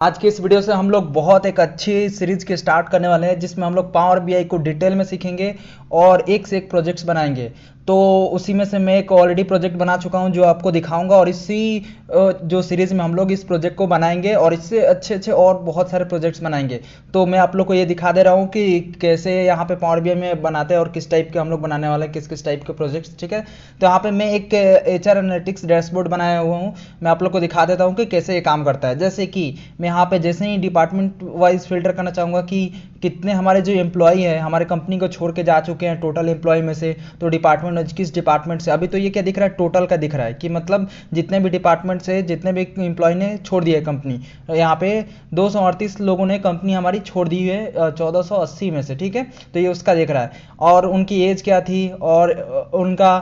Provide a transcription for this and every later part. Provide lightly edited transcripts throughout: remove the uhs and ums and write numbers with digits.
आज की इस वीडियो से हम लोग बहुत एक अच्छी सीरीज के स्टार्ट करने वाले हैं जिसमें हम लोग पावर बीआई को डिटेल में सीखेंगे और एक से एक प्रोजेक्ट्स बनाएंगे। तो उसी में से मैं एक ऑलरेडी प्रोजेक्ट बना चुका हूं जो आपको दिखाऊंगा और इसी जो सीरीज में हम लोग इस प्रोजेक्ट को बनाएंगे और इससे अच्छे अच्छे और बहुत सारे प्रोजेक्ट्स बनाएंगे। तो मैं आप लोग को ये दिखा दे रहा हूँ कि कैसे यहाँ पे पावर बीआई में बनाते हैं और किस टाइप के हम लोग बनाने वाले हैं, किस किस टाइप के प्रोजेक्ट्स। ठीक है, तो यहाँ पे मैं एक HR एनालिटिक्स डैशबोर्ड बनाया हुआ हूँ। मैं आप लोग को दिखा देता हूँ कि कैसे ये काम करता है। जैसे कि मैं यहाँ पे जैसे ही डिपार्टमेंट वाइज फिल्टर करना चाहूँगा कि कितने हमारे जो एम्प्लॉई हैं हमारे कंपनी को छोड़ के जा चुके हैं टोटल एम्प्लॉय में से, तो डिपार्टमेंट किस डिपार्टमेंट से। अभी तो ये क्या दिख रहा है, टोटल का दिख रहा है कि मतलब जितने भी डिपार्टमेंट से जितने भी एम्प्लॉय ने छोड़ दिया है कंपनी। यहाँ पे 238 लोगों ने कंपनी हमारी छोड़ दी है 1480 में से। ठीक है, तो ये उसका दिख रहा है और उनकी एज क्या थी और उनका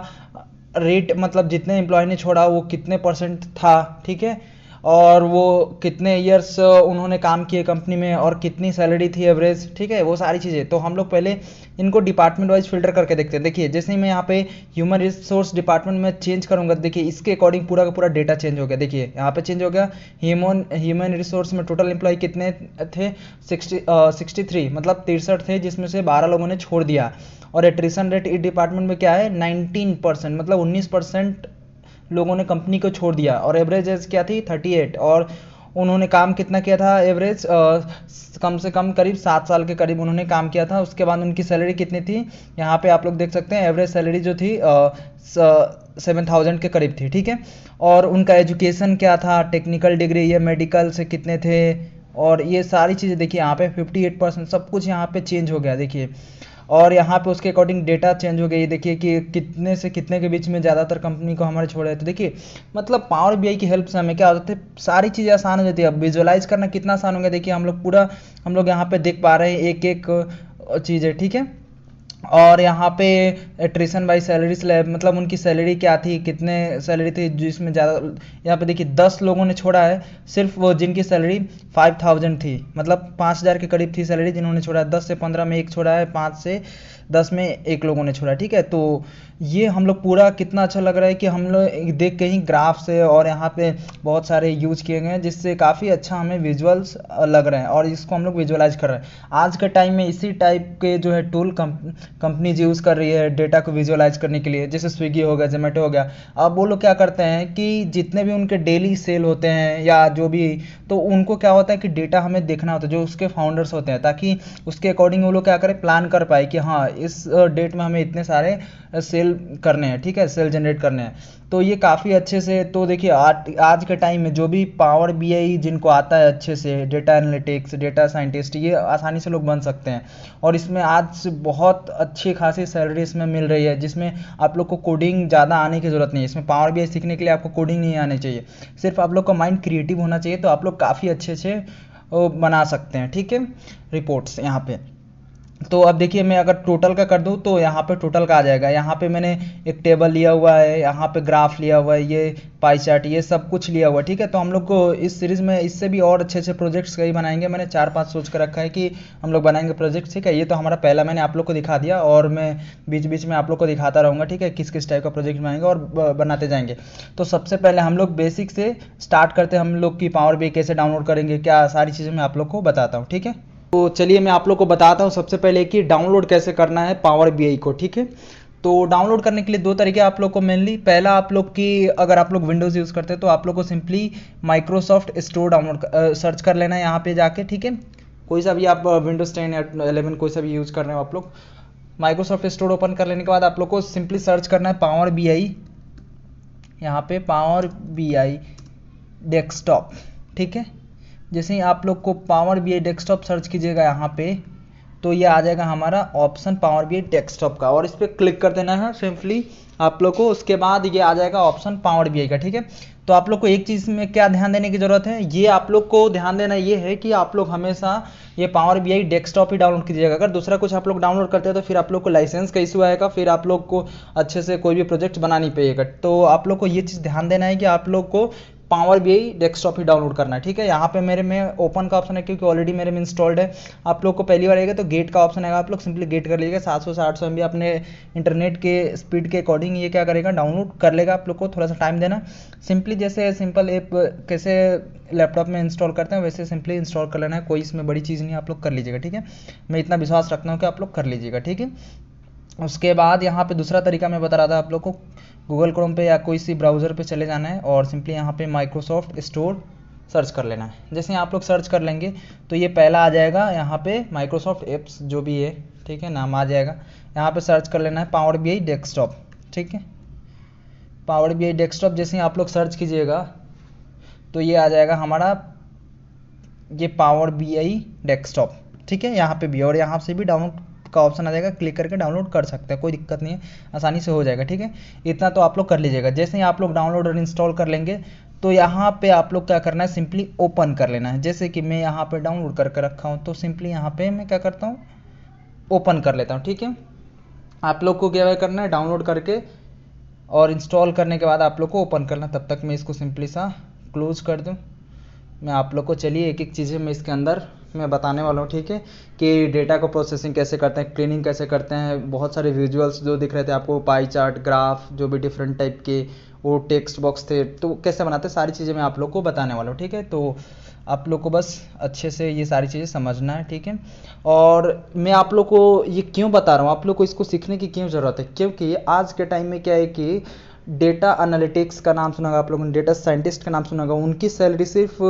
रेट, मतलब जितने एम्प्लॉय ने छोड़ा वो कितने परसेंट था। ठीक है, और वो कितने ईयर्स उन्होंने काम किए कंपनी में और कितनी सैलरी थी एवरेज। ठीक है, वो सारी चीज़ें तो हम लोग पहले इनको डिपार्टमेंट वाइज फिल्टर करके देखते हैं। देखिए जैसे ही मैं यहाँ पे ह्यूमन रिसोर्स डिपार्टमेंट में चेंज करूँगा, देखिए इसके अकॉर्डिंग पूरा का पूरा डेटा चेंज हो गया। देखिए यहाँ पे चेंज हो गया। ह्यूमन रिसोर्स में टोटल एम्प्लॉय कितने थे, 63, मतलब 63 थे, जिसमें से 12 लोगों ने छोड़ दिया। और एट्रिशन रेट इस डिपार्टमेंट में क्या है, 19%, मतलब 19% लोगों ने कंपनी को छोड़ दिया। और एवरेज एज क्या थी, 38। और उन्होंने काम कितना किया था, एवरेज कम से कम करीब 7 साल के करीब उन्होंने काम किया था। उसके बाद उनकी सैलरी कितनी थी, यहाँ पे आप लोग देख सकते हैं एवरेज सैलरी जो थी 7,000 के करीब थी। ठीक है, और उनका एजुकेशन क्या था, टेक्निकल डिग्री या मेडिकल से कितने थे, और ये सारी चीज़ें देखिए यहाँ पे 58% सब कुछ यहाँ पे चेंज हो गया। देखिए और यहाँ पे उसके अकॉर्डिंग डेटा चेंज हो गया। ये देखिए कि कितने से कितने के बीच में ज़्यादातर कंपनी को हमारे छोड़ा है। तो देखिए मतलब पावर बीआई की हेल्प से हमें क्या होता है, सारी चीज़ें आसान हो जाती है। अब विजुअलाइज करना कितना आसान हो गया। देखिए हम लोग यहाँ पे देख पा रहे हैं एक एक चीज़ें। ठीक है, और यहाँ पे एट्रिशन बाई सैलरी स्लैब, मतलब उनकी सैलरी क्या थी, कितने सैलरी थी जिसमें ज़्यादा। यहाँ पे देखिए 10 लोगों ने छोड़ा है, सिर्फ वो जिनकी सैलरी 5000 थी, मतलब 5000 के करीब थी सैलरी, जिन्होंने छोड़ा है। 10 से 15 में एक छोड़ा है, 5 से 10 में एक लोगों ने छोड़ा। ठीक है, तो ये हम लोग पूरा कितना अच्छा लग रहा है कि हम लोग देख के ही ग्राफ से और यहाँ पे बहुत सारे यूज किए गए हैं जिससे काफ़ी अच्छा हमें विजुअल्स लग रहे हैं और इसको हम लोग विजुअलाइज कर रहे हैं। आज के टाइम में इसी टाइप के जो है टूल कंपनीज यूज़ कर रही है डेटा को विजुअलाइज करने के लिए, जैसे स्विगी हो गया, जोमेटो हो गया। अब वो लोग क्या करते हैं कि जितने भी उनके डेली सेल होते हैं या जो भी, तो उनको क्या होता है कि डेटा हमें देखना होता है जो उसके फाउंडर्स होते हैं, ताकि उसके अकॉर्डिंग वो लोग क्या करें, प्लान कर पाए कि हाँ इस डेट में हमें इतने सारे सेल करने हैं। ठीक है, सेल जनरेट करने हैं। तो ये काफ़ी अच्छे से, तो देखिए आज के टाइम में जो भी पावर बीआई जिनको आता है अच्छे से, डेटा एनालिटिक्स, डेटा साइंटिस्ट, ये आसानी से लोग बन सकते हैं। और इसमें आज से बहुत अच्छी खासी सैलरी इसमें मिल रही है, जिसमें आप लोग को कोडिंग ज़्यादा आने की ज़रूरत नहीं है। इसमें पावर बीआई सीखने के लिए आपको कोडिंग नहीं आनी चाहिए, सिर्फ आप लोग का माइंड क्रिएटिव होना चाहिए, तो आप लोग काफ़ी अच्छे अच्छे बना सकते हैं। ठीक है, रिपोर्ट्स यहाँ पे। तो अब देखिए मैं अगर टोटल का कर दूं तो यहाँ पे टोटल का आ जाएगा। यहाँ पे मैंने एक टेबल लिया हुआ है, यहाँ पे ग्राफ लिया हुआ है, ये पाई चार्ट, ये सब कुछ लिया हुआ है। ठीक है, तो हम लोग को इस सीरीज़ में इससे भी और अच्छे अच्छे प्रोजेक्ट्स कई बनाएंगे। मैंने 4-5 सोच कर रखा है कि हम लोग बनाएंगे प्रोजेक्ट। ठीक है, ये तो हमारा पहला मैंने आप लोग को दिखा दिया और मैं बीच बीच में आप लोग को दिखाता रहूँगा। ठीक है, किस किस टाइप का प्रोजेक्ट बनाएंगे और बनाते जाएंगे। तो सबसे पहले हम लोग बेसिक से स्टार्ट करते हैं, हम लोग की पावर बीआई कैसे डाउनलोड करेंगे, क्या सारी चीज़ें मैं आप लोग को बताता हूँ। ठीक है, तो चलिए मैं आप लोग को बताता हूँ सबसे पहले कि डाउनलोड कैसे करना है पावर बीआई को। ठीक है, तो डाउनलोड करने के लिए दो तरीके आप लोग को मेनली, पहला आप लोग की, अगर आप लोग विंडोज़ यूज़ करते हैं तो आप लोग को simply Microsoft store download search कर लेना है यहाँ पे जाके। ठीक है, कोई सा भी आप विंडोज़ 10 या 11 कोई सा भी यूज़ कर रहे हो आप लोग, माइक्रोसॉफ्ट स्टोर ओपन कर लेने के बाद आप लोग को सिंपली सर्च करना है पावर बीआई, यहाँ पे पावर बीआई डेस्कटॉप। ठीक है, जैसे ही आप लोग को पावर बीआई डेस्कटॉप सर्च कीजिएगा यहाँ पे, तो ये आ जाएगा हमारा ऑप्शन पावर बीआई डेस्कटॉप का, और इस पर क्लिक कर देना है सिंपली आप लोग को। उसके बाद ये आ जाएगा ऑप्शन पावर बीआई का। ठीक है, तो आप लोग को एक चीज़ में क्या ध्यान देने की ज़रूरत है, ये आप लोग को ध्यान देना ये है कि आप लोग हमेशा ये पावर बीआई डेस्कटॉप ही डाउनलोड कीजिएगा। अगर दूसरा कुछ आप लोग डाउनलोड करते हैं तो फिर आप लोग को लाइसेंस का इशू आएगा, फिर आप लोग को अच्छे से कोई भी प्रोजेक्ट बना नहीं पाइएगा। तो आप लोग को ये चीज़ ध्यान देना है कि आप लोग को पावर बीआई डेस्कटॉप ही डाउनलोड करना है। ठीक है, यहाँ पे मेरे में ओपन का ऑप्शन है क्योंकि ऑलरेडी मेरे में इंस्टॉल्ड है। आप लोग को पहली बार आएगा तो गेट का ऑप्शन आएगा, आप लोग सिंपली गेट कर लीजिएगा। 700 से 800 MB अपने इंटरनेट के स्पीड के अकॉर्डिंग ये क्या करेगा, डाउनलोड कर लेगा। आप लोग को थोड़ा सा टाइम देना, सिंपली जैसे सिंपल ऐप कैसे लैपटॉप में इंस्टॉल करते हैं वैसे सिंपली इंस्टॉल कर लेना है, कोई इसमें बड़ी चीज़ नहीं है, आप लोग कर लीजिएगा। ठीक है, मैं इतना विश्वास रखता हूँ कि आप लोग कर लीजिएगा। ठीक है, उसके बाद यहाँ पे दूसरा तरीका मैं बता रहा था आप लोग को, गूगल क्रोम पे या कोई सी ब्राउज़र पे चले जाना है और सिंपली यहाँ पे माइक्रोसॉफ्ट स्टोर सर्च कर लेना है। जैसे आप लोग सर्च कर लेंगे तो ये पहला आ जाएगा यहाँ पे माइक्रोसॉफ्ट एप्स जो भी है, ठीक है, नाम आ जाएगा। यहाँ पे सर्च कर लेना है पावर बीआई डेस्कटॉप। ठीक है, पावर बीआई डेस्कटॉप जैसे ही आप लोग सर्च कीजिएगा तो ये आ जाएगा हमारा ये पावर बीआई डेस्कटॉप। ठीक है, यहाँ पे भी और यहाँ से भी डाउनलोड का ऑप्शन आ जाएगा, क्लिक करके डाउनलोड कर सकते हैं, कोई दिक्कत नहीं है, आसानी से हो जाएगा। ठीक है, इतना तो आप लोग कर लीजिएगा। जैसे ही आप लोग डाउनलोड और इंस्टॉल कर लेंगे तो यहाँ पे आप लोग क्या करना है, सिंपली ओपन कर लेना है। जैसे कि मैं यहाँ पे डाउनलोड करके रखा हूँ तो सिंपली यहाँ पे मैं क्या करता हूँ, ओपन कर लेता हूँ। ठीक है, आप लोग को क्या करना है, डाउनलोड करके और इंस्टॉल करने के बाद आप लोग को ओपन करना। तब तक मैं इसको सिंपली सा क्लोज कर दूँ। मैं आप लोग को चलिए एक एक चीज़ें मैं इसके अंदर मैं बताने वाला हूँ। ठीक है, कि डेटा को प्रोसेसिंग कैसे करते हैं, क्लीनिंग कैसे करते हैं, बहुत सारे विजुअल्स जो दिख रहे थे आपको, पाई चार्ट, ग्राफ, जो भी डिफरेंट टाइप के वो टेक्स्ट बॉक्स थे तो कैसे बनाते हैं, सारी चीज़ें मैं आप लोग को बताने वाला हूँ। ठीक है, तो आप लोग को बस अच्छे से ये सारी चीज़ें समझना है। ठीक है, और मैं आप लोग को ये क्यों बता रहा हूँ, आप लोग को इसको सीखने की क्यों ज़रूरत है, क्योंकि आज के टाइम में क्या है कि डेटा एनालिटिक्स का नाम सुना होगा आप लोगों ने, डेटा साइंटिस्ट का नाम सुना होगा, उनकी सैलरी सिर्फ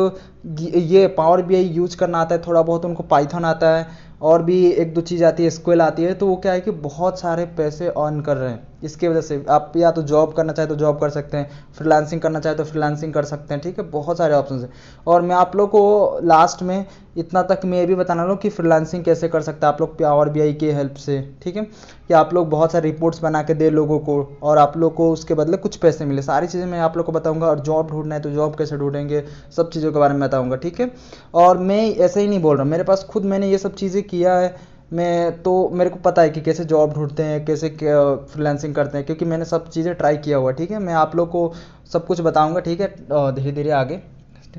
ये पावर बीआई यूज करना आता है, थोड़ा बहुत उनको पाइथन आता है और भी एक दो चीज़ आती है, एसक्यूएल आती है, तो वो क्या है कि बहुत सारे पैसे अर्न कर रहे हैं। इसकी वजह से आप या तो जॉब करना चाहे तो जॉब कर सकते हैं, फ्रीलांसिंग करना चाहे तो फ्रीलांसिंग कर सकते हैं। ठीक है, बहुत सारे ऑप्शन है। और मैं आप लोग को लास्ट में इतना तक मैं ये भी बताना रहा हूँ कि फ्रीलांसिंग कैसे कर सकते हैं आप लोग पावर बीआई के हेल्प से। ठीक है, कि आप लोग बहुत सारे रिपोर्ट्स बना के दे लोगों को और आप लोग को उसके बदले कुछ पैसे मिले, सारी चीज़ें मैं आप लोग को बताऊंगा। और जॉब ढूंढना है तो जॉब कैसे ढूंढेंगे, सब चीज़ों के बारे में बताऊंगा। ठीक है, और मैं ऐसे ही नहीं बोल रहा, मेरे पास खुद मैंने ये सब चीज़ें किया है, मैं तो मेरे को पता है कि कैसे जॉब ढूंढते हैं, कैसे फ्रीलांसिंग करते हैं, क्योंकि मैंने सब चीज़ें ट्राई किया हुआ है। ठीक है, मैं आप लोग को सब कुछ बताऊंगा। ठीक है, धीरे धीरे आगे,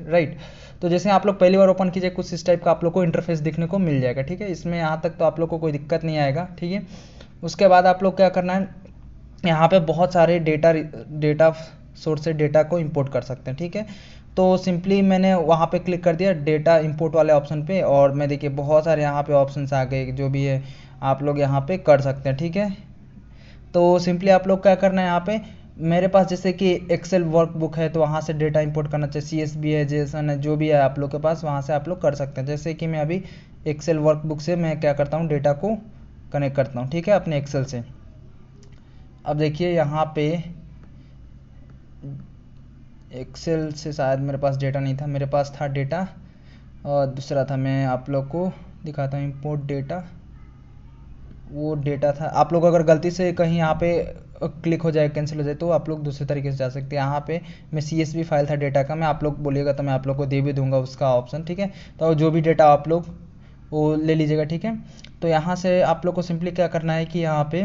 राइट। तो जैसे आप लोग पहली बार ओपन कीजिए कुछ इस टाइप का आप लोग को इंटरफेस दिखने को मिल जाएगा। ठीक है, इसमें यहाँ तक तो आप लोग को कोई दिक्कत नहीं आएगा। ठीक है, उसके बाद आप लोग क्या करना है, यहाँ पे बहुत सारे डेटा सोर्स से डेटा को इंपोर्ट कर सकते हैं। ठीक है, तो सिंपली मैंने वहाँ पे क्लिक कर दिया डेटा इंपोर्ट वाले ऑप्शन पे और मैं देखिए बहुत सारे यहाँ पे ऑप्शंस आ गए, जो भी है आप लोग यहाँ पे कर सकते हैं। ठीक है, तो सिंपली आप लोग क्या करना है, यहाँ पे मेरे पास जैसे कि एक्सेल वर्कबुक है तो वहाँ से डेटा इंपोर्ट करना चाहिए, सीएसवी है, जेसन है, जो भी है आप लोग के पास वहाँ से आप लोग कर सकते हैं। जैसे कि मैं अभी एक्सेल वर्कबुक से मैं क्या करता हूँ, डेटा को कनेक्ट करता हूँ। ठीक है, अपने एक्सेल से। अब देखिए यहाँ पे एक्सेल से शायद मेरे पास डेटा नहीं था, मेरे पास था डेटा और दूसरा था, मैं आप लोग को दिखाता हूँ, इंपोर्ट डेटा, वो डेटा था। आप लोग अगर गलती से कहीं यहाँ पे क्लिक हो जाए, कैंसिल हो जाए, तो आप लोग दूसरे तरीके से जा सकते हैं। यहाँ पे मैं CSV फाइल था डेटा का, मैं आप लोग बोलिएगा तो मैं आप लोग को दे भी दूंगा उसका ऑप्शन। ठीक है, तो जो भी डेटा आप लोग वो ले लीजिएगा। ठीक है, तो यहाँ से आप लोग को सिंपली क्या करना है कि यहाँ पे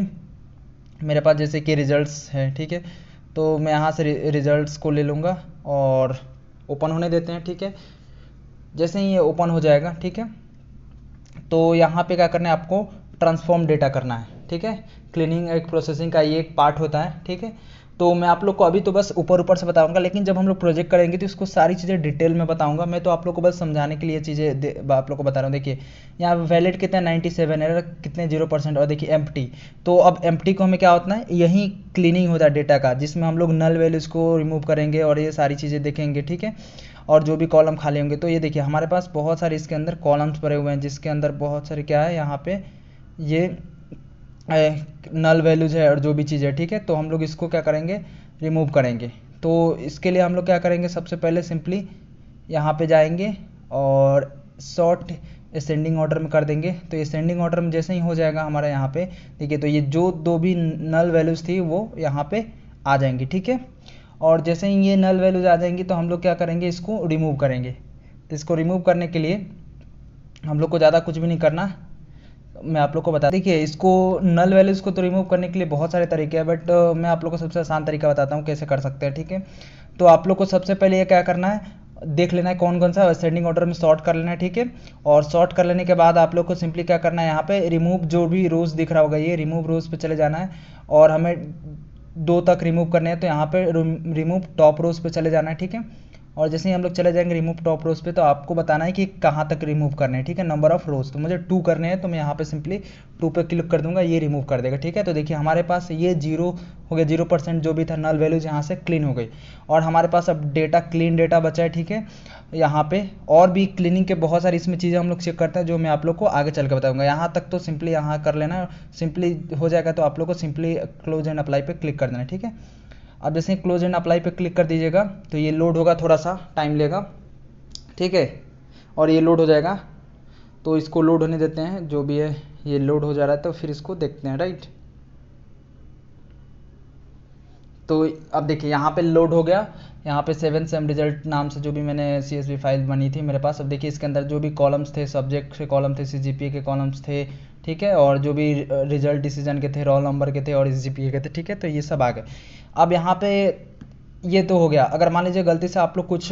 मेरे पास जैसे कि रिजल्ट्स है। ठीक है, तो मैं यहाँ से रिजल्ट्स को ले लूँगा और ओपन होने देते हैं। ठीक है, जैसे ही ये ओपन हो जाएगा, ठीक है, तो यहाँ पे क्या करना है, आपको ट्रांसफॉर्म डेटा करना है। ठीक है, क्लीनिंग एक प्रोसेसिंग का ये एक पार्ट होता है। ठीक है, तो मैं आप लोग को अभी तो बस ऊपर ऊपर से बताऊंगा, लेकिन जब हम लोग प्रोजेक्ट करेंगे तो इसको सारी चीज़ें डिटेल में बताऊंगा। मैं तो आप लोग को बस समझाने के लिए चीज़ें आप लोग को बता रहा हूँ। देखिए यहाँ वैलिड कितने 97, एरर कितने 0%, और देखिए एम्प्टी। तो अब एम्प्टी को हमें क्या होता है, यही क्लीनिंग होता है डेटा का, जिसमें हम लोग नल वैल्यूज़ को रिमूव करेंगे और ये सारी चीज़ें देखेंगे। ठीक है, और जो भी कॉलम खाली होंगे, तो ये देखिए हमारे पास बहुत सारे इसके अंदर कॉलम्स भरे हुए हैं, जिसके अंदर बहुत सारे क्या है, यहाँ पे ये नल वैल्यूज है और जो भी चीज़ है। ठीक है, तो हम लोग इसको क्या करेंगे, रिमूव करेंगे। तो इसके लिए हम लोग क्या करेंगे, सबसे पहले सिंपली यहाँ पे जाएंगे और शॉर्ट असेंडिंग ऑर्डर में कर देंगे। तो असेंडिंग ऑर्डर में जैसे ही हो जाएगा हमारा यहाँ पे, देखिए तो ये जो दो भी नल वैल्यूज थी वो यहाँ पे आ जाएंगी। ठीक है, और जैसे ही ये नल वैल्यूज आ जाएंगी तो हम लोग क्या करेंगे, इसको रिमूव करेंगे। तो इसको रिमूव करने के लिए हम लोग को ज़्यादा कुछ भी नहीं करना, मैं आप लोग को बता, देखिए इसको नल वैल्यूज़ को तो रिमूव करने के लिए बहुत सारे तरीके हैं, बट मैं आप लोग को सबसे आसान तरीका बताता हूँ कैसे कर सकते हैं। ठीक है, तो आप लोग को सबसे पहले ये क्या करना है, देख लेना है कौन कौन सा असेंडिंग ऑर्डर में सॉर्ट कर लेना है, ठीक है। और सॉर्ट कर लेने के बाद आप लोग को सिंपली क्या करना है, यहाँ पे रिमूव जो भी रोज दिख रहा होगा ये रिमूव रोज पे चले जाना है और हमें 2 तक रिमूव करने हैं, तो यहाँ पे रिमूव टॉप रोज पे चले जाना है, ठीक है। और जैसे ही हम लोग चले जाएंगे रिमूव टॉप रोज पे, तो आपको बताना है कि कहाँ तक रिमूव करने हैं, ठीक है। नंबर ऑफ रोज तो मुझे 2 करने हैं, तो मैं यहाँ पे सिंपली 2 पे क्लिक कर दूंगा, ये रिमूव कर देगा, ठीक है। तो देखिए हमारे पास ये 0 हो गया, 0% जो भी था नल वैल्यूज यहाँ से क्लीन हो गई और हमारे पास अब डेटा क्लीन डेटा बचा है, ठीक है। यहाँ पे और भी क्लीनिंग के बहुत सारी इसमें चीज़ें हम लोग चेक करते हैं, जो मैं आप लोग को आगे चल के बताऊंगा। यहाँ तक तो सिंपली यहाँ कर लेना, सिंपली हो जाएगा, तो आप लोग को सिंपली क्लोज एंड अप्लाई पे क्लिक कर देना, ठीक है। अब जैसे ही क्लोज एंड अप्लाई पे क्लिक कर दीजिएगा तो ये लोड होगा, थोड़ा सा टाइम लेगा, ठीक है। और ये लोड हो जाएगा, तो इसको लोड होने देते हैं, जो भी है ये लोड हो जा रहा है, तो फिर इसको देखते हैं, राइट। तो अब देखिए यहाँ पे लोड हो गया, यहाँ पे 7 सेम रिजल्ट नाम से जो भी मैंने CSV फाइल बनी थी मेरे पास। अब देखिए इसके अंदर जो भी कॉलम्स थे, सब्जेक्ट के कॉलम थे, CGPA के कॉलम्स थे, ठीक है। और जो भी रिजल्ट डिसीजन के थे, रोल नंबर के थे और SGPA के थे, ठीक है। तो ये सब आ गए। अब यहाँ पे ये तो हो गया। अगर मान लीजिए गलती से आप लोग कुछ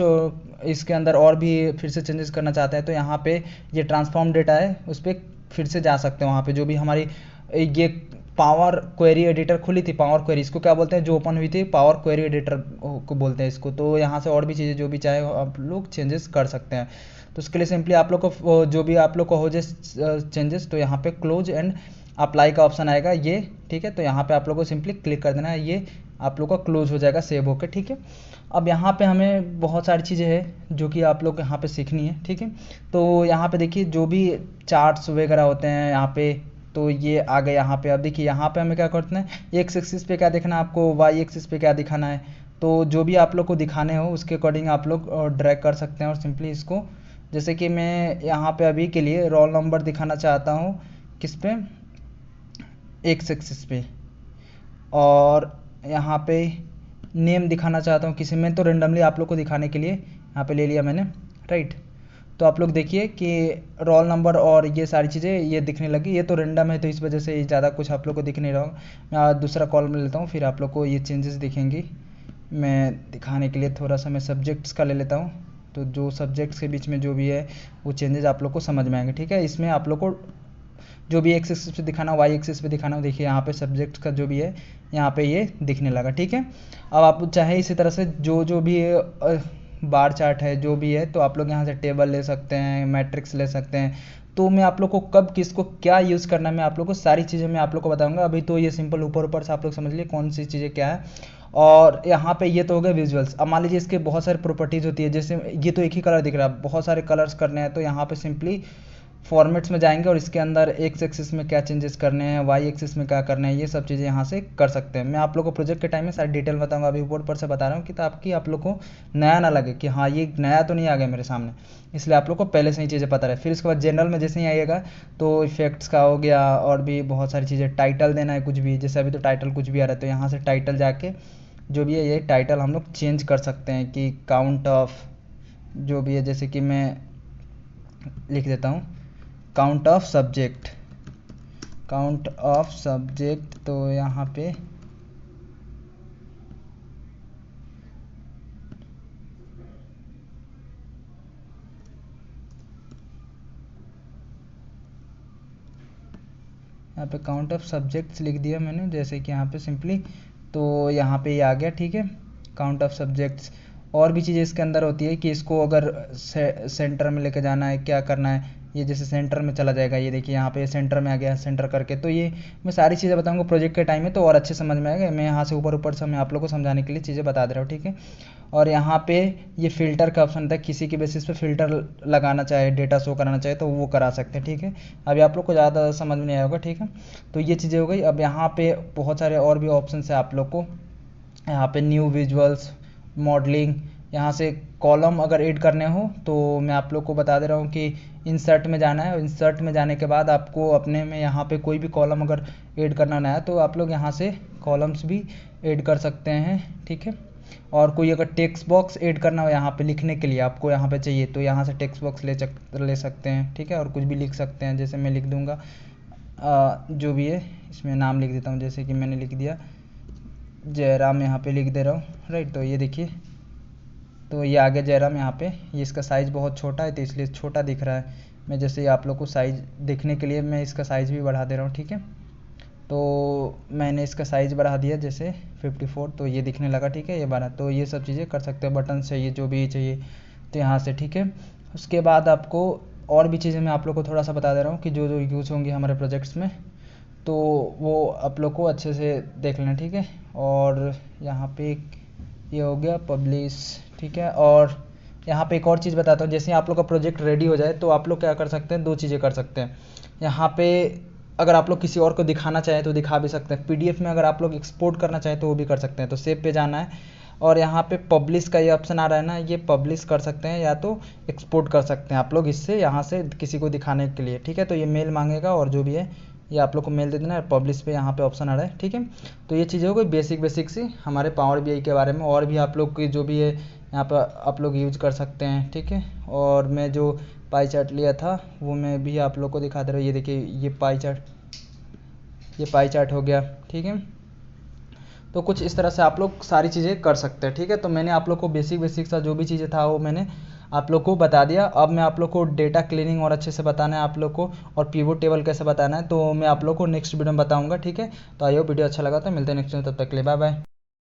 इसके अंदर और भी फिर से चेंजेस करना चाहते हैं, तो यहाँ पे ये ट्रांसफॉर्म डेटा है, उस पर फिर से जा सकते हैं। वहाँ पे जो भी हमारी ये पावर क्वेरी एडिटर खुली थी, पावर क्वेरी इसको क्या बोलते हैं, जो ओपन हुई थी पावर क्वेरी एडिटर को बोलते हैं इसको। तो यहाँ से और भी चीज़ें जो भी चाहे आप लोग चेंजेस कर सकते हैं। तो उसके लिए सिंपली आप लोग को जो भी आप लोग को हो जाए चेंजेस, तो यहाँ पे क्लोज एंड अप्लाई का ऑप्शन आएगा ये, ठीक है। तो यहाँ पे आप लोग को सिंपली क्लिक कर देना है, ये आप लोग का क्लोज हो जाएगा सेव होकर, ठीक है। अब यहाँ पे हमें बहुत सारी चीज़ें हैं जो कि आप लोग यहाँ पे सीखनी है, ठीक है। तो यहाँ पे देखिए जो भी चार्ट्स वगैरह होते हैं यहाँ पे, तो ये आ गए यहाँ पे। अब देखिए यहाँ पे हमें क्या करना है, एक्स एक्सिस पे क्या देखना है आपको, वाई एक्सिस पे क्या दिखाना है। तो जो भी आप लोग को दिखाने हो उसके अकॉर्डिंग आप लोग ड्रैग कर सकते हैं और सिंपली इसको, जैसे कि मैं यहाँ पे अभी के लिए रोल नंबर दिखाना चाहता हूँ किस पे, एक्स एक्सिस पे, और यहाँ पे नेम दिखाना चाहता हूँ किसी में, तो रेंडमली आप लोग को दिखाने के लिए यहाँ पे ले लिया मैंने, राइट। तो आप लोग देखिए कि रोल नंबर और ये सारी चीज़ें ये दिखने लगी। ये तो रेंडम है तो इस वजह से ज़्यादा कुछ आप लोग को दिख नहीं रहा होगा। मैं दूसरा कॉलम लेता हूँ, फिर आप लोग को ये चेंजेस दिखेंगी। मैं दिखाने के लिए थोड़ा सा मैं सब्जेक्ट्स का ले लेता हूँ, तो जो सब्जेक्ट्स के बीच में जो भी है वो चेंजेस आप लोग को समझ में आएंगे, ठीक है। इसमें आप लोग को जो भी एक्स एक्सिस पे दिखाना हो, वाई एक्सिस पे दिखाना हो, देखिए यहाँ पे सब्जेक्ट का जो भी है यहाँ पे ये दिखने लगा, ठीक है। अब आप चाहे इसी तरह से जो जो भी बार चार्ट है जो भी है, तो आप लोग यहाँ से टेबल ले सकते हैं, मैट्रिक्स ले सकते हैं। तो मैं आप लोग को कब किसको क्या यूज़ करना है, मैं आप लोग को सारी चीज़ें मैं आप लोग को बताऊंगा। अभी तो ये सिंपल ऊपर ऊपर से आप लोग समझ लिए कौन सी चीज़ें क्या है। और यहाँ पे ये तो हो गए विजुअल्स। अब मान लीजिए इसके बहुत सारी प्रॉपर्टीज़ होती है, जैसे ये तो एक ही कलर दिख रहा है, बहुत सारे कलर्स करने हैं, तो यहाँ पे सिंपली फॉर्मेट्स में जाएंगे और इसके अंदर एक्स एक्सिस में क्या चेंजेस करने हैं, वाई एक्सिस में क्या करना है, ये सब चीज़ें यहाँ से कर सकते हैं। मैं आप लोग को प्रोजेक्ट के टाइम में सारी डिटेल बताऊंगा, अभी ऊपर ऊपर से बता रहा हूँ कि ताकि आप लोग को नया ना लगे कि हाँ ये नया तो नहीं आ गया मेरे सामने, इसलिए आप लोग को पहले से ही चीज़ें पता रहे। फिर इसके बाद जनरल में जैसे ही आइएगा तो इफेक्ट्स का हो गया और भी बहुत सारी चीज़ें, टाइटल देना है कुछ भी, जैसे अभी तो टाइटल कुछ भी आ रहा है, तो यहाँ से टाइटल जाके जो भी है ये टाइटल हम लोग चेंज कर सकते हैं कि काउंट ऑफ जो भी है, जैसे कि मैं लिख देता हूँ count of subject, count of subject. तो यहाँ पे काउंट ऑफ सब्जेक्ट्स लिख दिया मैंने, जैसे कि यहाँ पे सिंपली, तो यहाँ पे ये आ गया, ठीक है, काउंट ऑफ सब्जेक्ट्स। और भी चीज़ें इसके अंदर होती है कि इसको अगर सेंटर में लेके जाना है, क्या करना है, ये जैसे सेंटर में चला जाएगा, ये देखिए यहाँ पे सेंटर में आ गया, सेंटर करके। तो ये मैं सारी चीज़ें बताऊंगा प्रोजेक्ट के टाइम में, तो और अच्छे समझ में आएगा। मैं यहाँ से ऊपर ऊपर से मैं आप लोग को समझाने के लिए चीज़ें बता दे रहा हूँ, ठीक है। और यहाँ पे ये फ़िल्टर का ऑप्शन था, किसी के बेसिस पे फ़िल्टर लगाना चाहे, डेटा शो कराना चाहे तो वो करा सकते हैं, ठीक है। अभी आप लोग को ज़्यादा समझ में नहीं आया होगा, ठीक है। तो ये चीज़ें हो गई। अब यहाँ पे बहुत सारे और भी ऑप्शन है आप लोग को, यहाँ पे न्यू विजुअल्स, मॉडलिंग, यहाँ से कॉलम अगर ऐड करने हो तो मैं आप लोग को बता दे रहा हूँ कि इंसर्ट में जाना है। इंसर्ट में जाने के बाद आपको अपने में यहाँ पे कोई भी कॉलम अगर ऐड करना ना है तो आप लोग यहाँ से कॉलम्स भी ऐड कर सकते हैं, ठीक है। और कोई अगर टेक्स्ट बॉक्स ऐड करना हो यहाँ पे लिखने के लिए आपको यहाँ पे चाहिए, तो यहाँ से टेक्स्ट बॉक्स ले सकते हैं, ठीक है। और कुछ भी लिख सकते हैं, जैसे मैं लिख दूँगा जो भी है, इसमें नाम लिख देता हूँ, जैसे कि मैंने लिख दिया जयराम, यहाँ पे लिख दे रहा हूँ, राइट। तो ये देखिए तो ये आगे जयराम यहाँ पे, ये इसका साइज़ बहुत छोटा है तो इसलिए छोटा दिख रहा है। मैं जैसे आप लोग को साइज़ देखने के लिए मैं इसका साइज़ भी बढ़ा दे रहा हूँ, ठीक है। तो मैंने इसका साइज़ बढ़ा दिया जैसे 54, तो ये दिखने लगा, ठीक है, ये बना। तो ये सब चीज़ें कर सकते हैं, बटन चाहिए जो भी चाहिए तो यहाँ से, ठीक है। उसके बाद आपको और भी चीज़ें मैं आप लोग को थोड़ा सा बता दे रहा हूँ कि जो जो यूज़ होंगी हमारे प्रोजेक्ट्स में, तो वो आप लोग को अच्छे से देख लेना, ठीक है। और यहाँ पे ये हो गया पब्लिश, ठीक है। और यहाँ पे एक और चीज़ बताता हूँ, जैसे आप लोग का प्रोजेक्ट रेडी हो जाए तो आप लोग क्या कर सकते हैं, दो चीज़ें कर सकते हैं। यहाँ पे अगर आप लोग किसी और को दिखाना चाहें तो दिखा भी सकते हैं, पीडीएफ में अगर आप लोग एक्सपोर्ट करना चाहें तो वो भी कर सकते हैं। तो सेव पे जाना है और यहाँ पे पब्लिश का ये ऑप्शन आ रहा है ना, ये पब्लिश कर सकते हैं या तो एक्सपोर्ट कर सकते हैं आप लोग इससे, यहाँ से किसी को दिखाने के लिए, ठीक है। तो ये मेल मांगेगा और जो भी है ये आप लोग को मेल दे देना है, पब्लिश पे यहाँ पे ऑप्शन आ रहा है, ठीक है। तो ये चीज़ें हो गई बेसिक सी हमारे पावर बीआई के बारे में। और भी आप लोग की जो भी है यहाँ पर आप लोग यूज कर सकते हैं, ठीक है। और मैं जो पाई चार्ट लिया था वो मैं भी आप लोग को दिखा दे रहा हूँ। ये देखिए ये पाई चार्ट हो गया, ठीक है। तो कुछ इस तरह से आप लोग सारी चीज़ें कर सकते हैं, ठीक है। तो मैंने आप लोग को बेसिक सा जो भी चीज़ें था वो मैंने आप लोग को बता दिया। अब मैं आप लोग को डेटा क्लीनिंग और अच्छे से बताना है आप लोग को, और पिवोट टेबल कैसे बताना है तो मैं आप लोग को नेक्स्ट वीडियो में बताऊंगा, ठीक है। तो आई होप वीडियो अच्छा लगा, तो मिलते हैं नेक्स्ट में, तब तक के लिए बाय बाय।